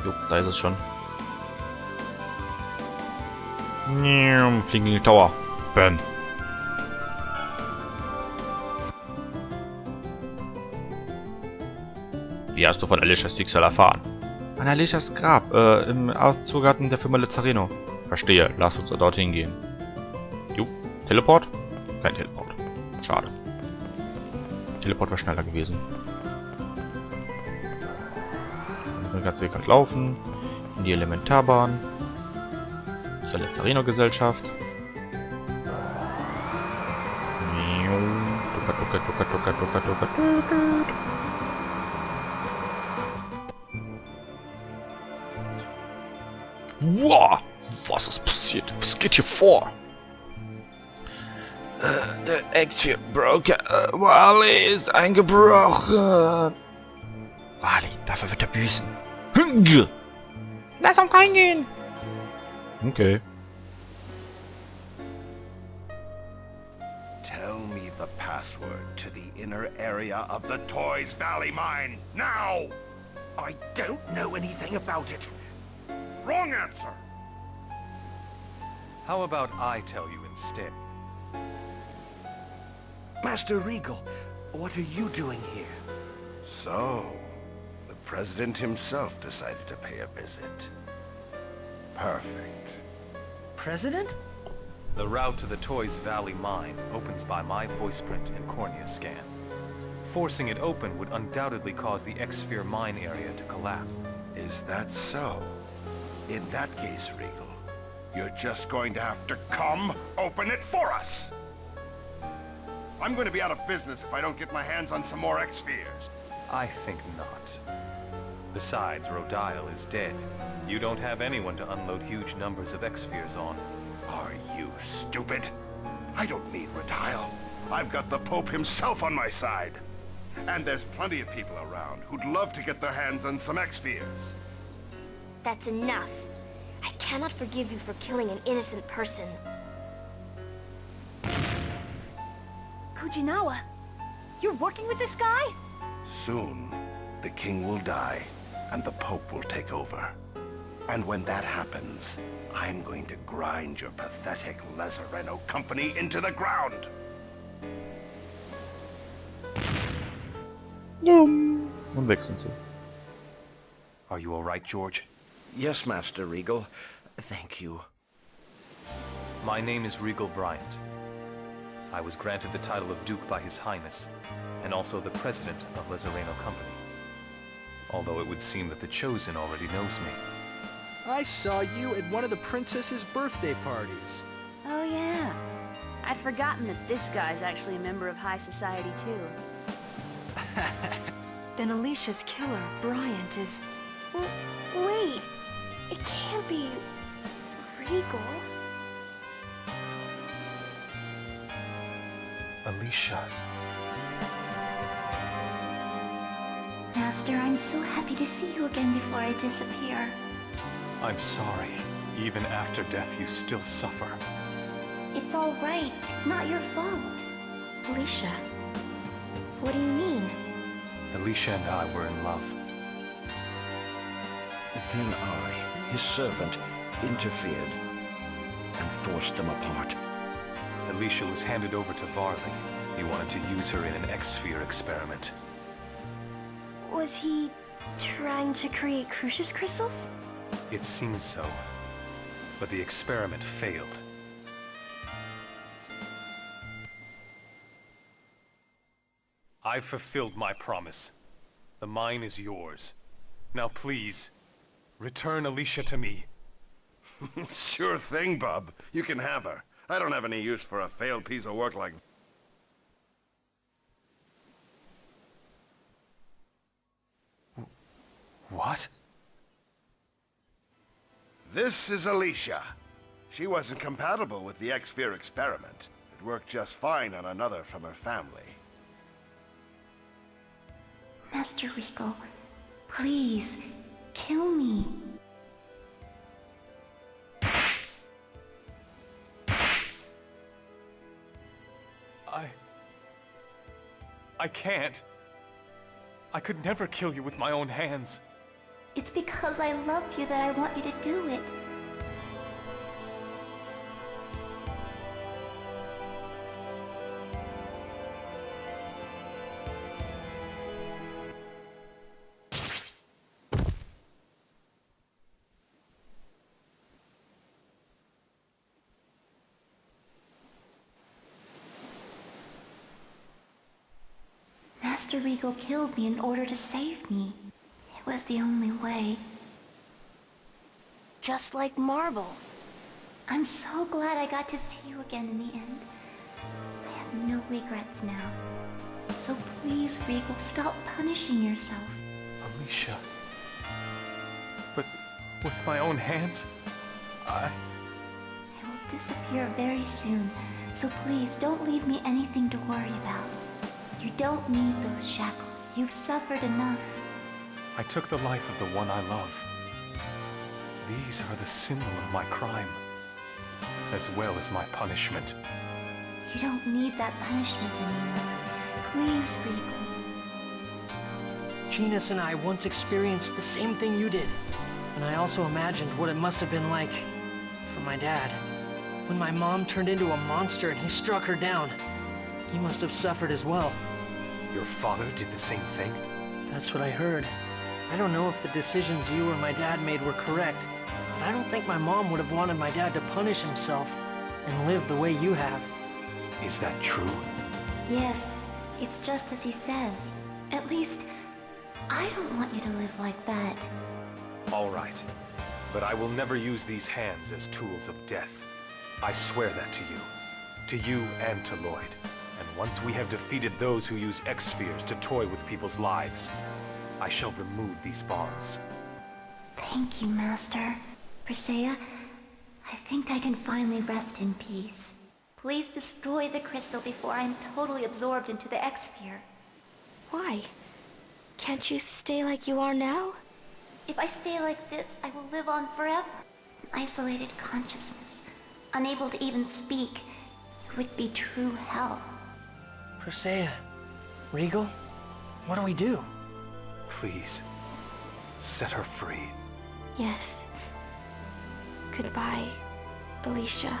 Jo, da ist es schon. Fliegen in die Tower. Burn. Wie hast du von Alishas Schicksal erfahren? An Alishas Grab, im Zugarten der Firma Lazzareno. Verstehe, lass uns dorthin gehen. Jo, Teleport? Kein Teleport. Schade. Teleport war schneller gewesen. Den ganzen Weg halt laufen. In die Elementarbahn. Zur Lazzareno-Gesellschaft. Wow, was ist passiert? Was geht hier vor? Der X4 Broker Wally ist eingebrochen. Wally, dafür wird er büßen. Lass uns reingehen. Okay. Tell me the password to the inner area of the Toys Valley mine, now! I don't know anything about it. Wrong answer! How about I tell you instead? Master Regal, what are you doing here? So, the President himself decided to pay a visit. Perfect. President? The route to the Toys Valley mine opens by my voice print and cornea scan. Forcing it open would undoubtedly cause the X-Sphere mine area to collapse. Is that so? In that case, Regal, you're just going to have to come open it for us! I'm going to be out of business if I don't get my hands on some more X-Spheres. I think not. Besides, Rodial is dead. You don't have anyone to unload huge numbers of X-Spheres on. Are you stupid? I don't need Rodial. I've got the Pope himself on my side. And there's plenty of people around who'd love to get their hands on some X-Spheres. That's enough. I cannot forgive you for killing an innocent person. Kujinawa, you're working with this guy? Soon, the king will die, and the Pope will take over. And when that happens, I'm going to grind your pathetic Lazzareno company into the ground! Und weg sind sie. Are you all right, George? Yes, Master Regal. Thank you. My name is Regal Bryant. I was granted the title of Duke by His Highness, and also the President of Lazzareno Company. Although it would seem that the Chosen already knows me. I saw you at one of the princess's birthday parties. Oh yeah. I'd forgotten that this guy's actually a member of high society too. Then Alicia's killer, Bryant, is... Wait, it can't be Regal. Alicia. Master, I'm so happy to see you again before I disappear. I'm sorry. Even after death, you still suffer. It's all right. It's not your fault. Alicia, what do you mean? Alicia and I were in love. Then I, his servant, interfered and forced them apart. Alicia was handed over to Varley. He wanted to use her in an X-Sphere experiment. Was he trying to create Crucius crystals? It seems so. But the experiment failed. I've fulfilled my promise. The mine is yours. Now please, return Alicia to me. Sure thing, bub. You can have her. I don't have any use for a failed piece of work like... What? This is Alicia. She wasn't compatible with the X-Sphere experiment. It worked just fine on another from her family. Master Regal, please, kill me. I can't. I could never kill you with my own hands. It's because I love you that I want you to do it. Master Regal killed me in order to save me. It was the only way. Just like Marble. I'm so glad I got to see you again in the end. I have no regrets now. So please, Regal, stop punishing yourself. Alicia. But with my own hands, I will disappear very soon, so please don't leave me anything to worry about. You don't need those shackles. You've suffered enough. I took the life of the one I love. These are the symbol of my crime, as well as my punishment. You don't need that punishment anymore. Please, Regal. Genus and I once experienced the same thing you did. And I also imagined what it must have been like for my dad. When my mom turned into a monster and he struck her down, he must have suffered as well. Your father did the same thing? That's what I heard. I don't know if the decisions you or my dad made were correct, but I don't think my mom would have wanted my dad to punish himself and live the way you have. Is that true? Yes, it's just as he says. At least, I don't want you to live like that. All right. But I will never use these hands as tools of death. I swear that to you and to Lloyd. And once we have defeated those who use X-spheres to toy with people's lives, I shall remove these bonds. Thank you, Master. Presea, I think I can finally rest in peace. Please destroy the crystal before I'm totally absorbed into the X-sphere. Why? Can't you stay like you are now? If I stay like this, I will live on forever. An isolated consciousness, unable to even speak. It would be true hell. Presea, Regal, what do we do? Please, set her free. Yes. Goodbye, Alicia.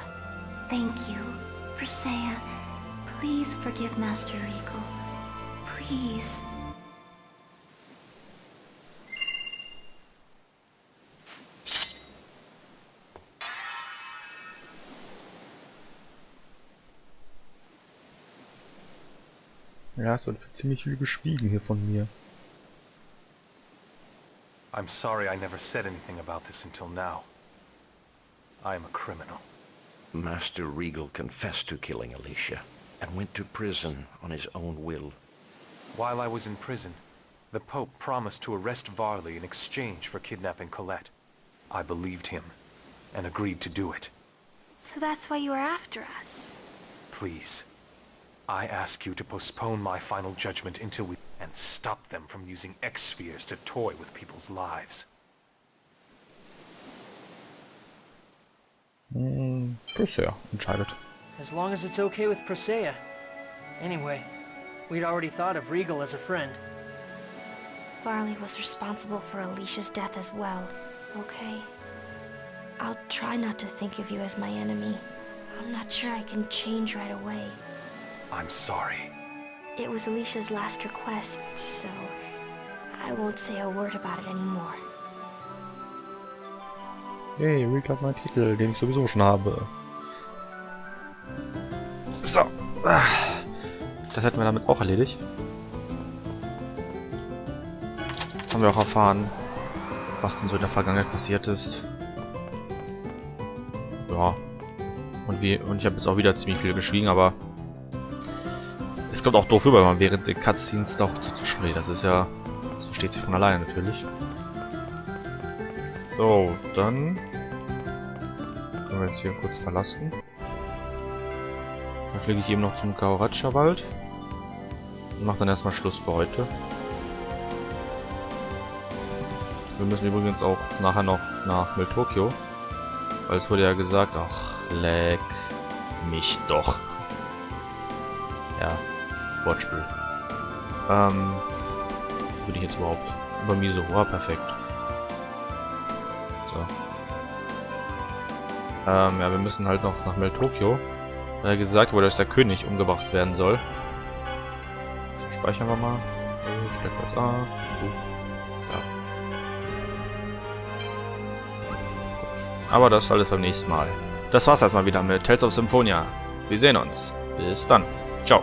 Thank you. Presea, please forgive Master Regal. Please. Ja, es wird ziemlich viel geschwiegen hier von mir. I'm sorry I never said anything about this until now. I am a criminal. Master Regal confessed to killing Alicia and went to prison on his own will. While I was in prison, the Pope promised to arrest Varley in exchange for kidnapping Colette. I believed him and agreed to do it. So that's why you were after us. Please, I ask you to postpone my final judgment until we... and stop them from using X-spheres to toy with people's lives. Presea entscheidet. As long as it's okay with Presea. Anyway, we'd already thought of Regal as a friend. Varley was responsible for Alicia's death as well, okay? I'll try not to think of you as my enemy. I'm not sure I can change right away. I'm sorry. It was Alicia's last request, so I won't say a word about it anymore. Yay, Regal hat meinen Titel, den ich sowieso schon habe. So. Das hätten wir damit auch erledigt. Jetzt haben wir auch erfahren, was denn so in der Vergangenheit passiert ist. Ja. Und ich habe jetzt auch wieder ziemlich viel geschwiegen, aber es kommt auch doof rüber, wenn man während der Cutscenes doch dazwischen redet. Das ist ja... Das versteht sich von alleine natürlich. So, dann können wir jetzt hier kurz verlassen. Dann fliege ich eben noch zum Kaoracha-Wald und mache dann erstmal Schluss für heute. Wir müssen übrigens auch nachher noch nach Tokyo, weil es wurde ja gesagt, ach, leck mich doch. Ja, Wortspiel. Würde ich jetzt überhaupt über Miso, perfekt. so. Ja, wir müssen halt noch nach Tokio. Weil gesagt wurde, dass der König umgebracht werden soll. Speichern wir mal. Steck kurz A. Da. Aber das alles beim nächsten Mal. Das war's erstmal wieder mit Tales of Symphonia. Wir sehen uns. Bis dann. Ciao.